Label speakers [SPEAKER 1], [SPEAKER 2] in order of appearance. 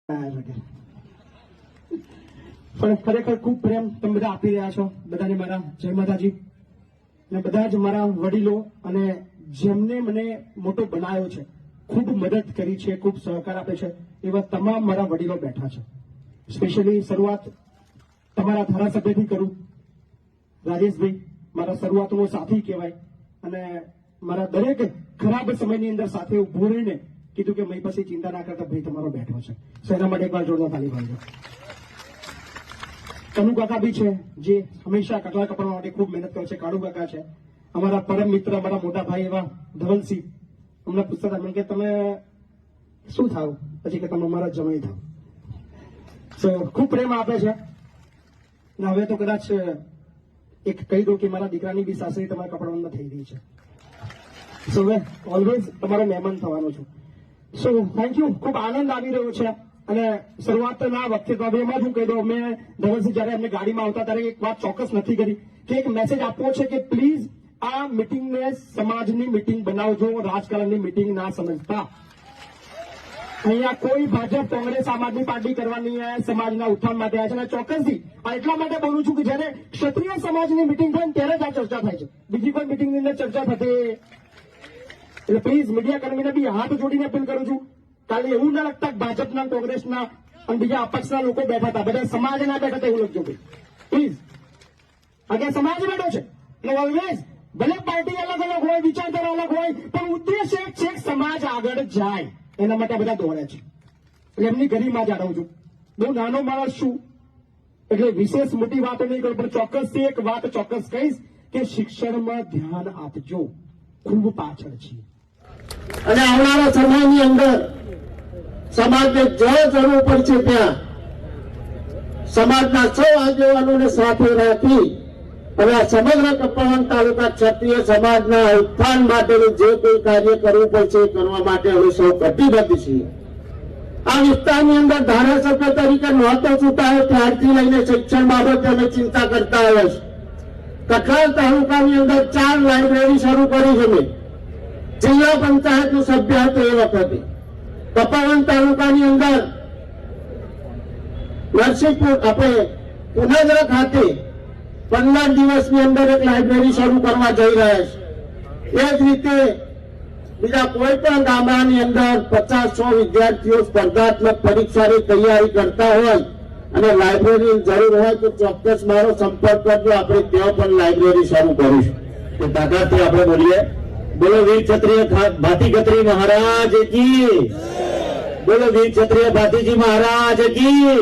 [SPEAKER 1] પણ ખરેખર ખૂબ પ્રેમ તમે બધા આપી રહ્યા છો બધાને મારા જય માતાજી અને બધા જ મારા વડીલો અને જેમને મને મોટો બનાવ્યો છે, ખૂબ મદદ કરી છે, ખૂબ સહકાર આપે છે, એવા તમામ મારા વડીલો બેઠા છે. સ્પેશિયલી શરૂઆત તમારા ધારાસભ્યથી કરું. રાજેશભાઈ મારા શરૂઆતનો સાથી કહેવાય અને મારા દરેક ખરાબ સમયની અંદર સાથે ઉભો રહીને કીધું કે મય પછી ચિંતા ના કરતા ભાઈ તમારો બેઠો છે. એના માટે એકવાર જોરદાર તાળી પાડજો. કનુ કાકા બી છે જે હંમેશા કકલા કપડા માટે ખૂબ મહેનત કરે છે. કાળુ કાકા છે, અમારા પરમ મિત્ર, અમારા મોટા ભાઈ એવા ધવલસિંહ. અમને પૂછતા હતા મને કે તમે શું થાવ, પછી કે તમે અમારા જમાઈ થાવ. ખૂબ પ્રેમ આપે છે. અને હવે તો કદાચ એક કહી દઉં કે મારા દીકરાની બી સાસરી તમારા કપડામાં થઈ રહી છે. હવે ઓલવેઝ તમારો મહેમાન થવાનો છું. Thank you. ખૂબ આનંદ આવી રહ્યો છે. અને શરૂઆતના વખતે તો હવે એમાં જ હું કહી દઉં, મેં ધવલસિંહ જયારે એમને ગાડીમાં આવતા ત્યારે એક વાત ચોક્કસ નથી કરી કે એક મેસેજ આપવો છે કે પ્લીઝ આ મિટિંગને સમાજની મિટિંગ બનાવજો, રાજકારણની મિટિંગ ના સમજતા. અહીંયા કોઈ ભાજપ, કોંગ્રેસ, આમ આદમી પાર્ટી કરવાની સમાજના ઉત્થાન માટે આવ્યા છે. અને ચોક્કસથી આ એટલા માટે બોલું છું કે જયારે ક્ષત્રિય સમાજની મિટિંગ થાય ને ત્યારે જ આ ચર્ચા થાય છે. બીજી કોઈ મિટિંગની અંદર ચર્ચા થતી. એટલે પ્લીઝ મીડિયા કર્મીને બી હાથ જોડીને અપીલ કરું છું, કાલે એવું ના લગતા ભાજપના, કોંગ્રેસના અને બીજા અપક્ષના લોકો બેઠા હતા, બધા સમાજ ના બેઠા હતા એવું લખજો ભાઈ પ્લીઝ. આગળ સમાજ બેઠો છે એટલે ઓલવેઝ ભલે પાર્ટી અલગ અલગ હોય, વિચારધારા અલગ હોય, પણ ઉદ્દેશ એક છે સમાજ આગળ જાય. એના માટે બધા દોડે છે. એટલે એમની ગરિમા જાળવું છું. બહુ નાનો માણસ છું એટલે વિશેષ મોટી વાતો નહીં કરું, પણ ચોક્કસથી એક વાત ચોક્કસ કહીશ કે શિક્ષણમાં ધ્યાન આપજો. ખૂબ પાછળ છીએ
[SPEAKER 2] અને આવનારા સમયની અંદર સમાજને જ્યાં જરૂર પડશે ત્યાં સમાજના સૌ આગેવાનોને સાથે રાખી અને આ સમગ્ર કપરાણ તાલુકા ક્ષત્રિય સમાજના ઉત્થાન માટેનું જે કોઈ કાર્ય કરવું પડશે એ કરવા માટે અમે સૌ કટિબદ્ધ છીએ. આ વિસ્તારની અંદર ધારાસભ્ય તરીકે નહોતો ચૂંટાયો ત્યારથી લઈને શિક્ષણ બાબતે અમે ચિંતા કરતા આવ્યા છીએ. કઠોળ તાલુકાની અંદર 4 લાઇબ્રેરી શરૂ કરી છે. મેં જિલ્લા પંચાયતનું સભ્ય હતો એ વખતે. કપરાણ તાલુકાની અંદર નરસિંહપુર આપણે પુનાદરા ખાતે 15 દિવસની અંદર એક લાઇબ્રેરી શરૂ કરવા જઈ રહ્યા છે. એ જ રીતે બીજા કોઈ પણ ગામડાની અંદર 50-100 વિદ્યાર્થીઓ સ્પર્ધાત્મક પરીક્ષાની તૈયારી કરતા હોય અને લાઇબ્રેરીની જરૂર હોય તો ચોક્કસ મારો સંપર્ક કરજો. આપણે ત્યાં પણ લાઇબ્રેરી શરૂ કરીશું. તો તાકાતથી આપણે બોલીએ, બોલો વીર ક્ષત્રિય ભાતી ખત્રી મહારાજ કી, બોલો વીર ક્ષત્રિય ભાતીજી મહારાજ કી.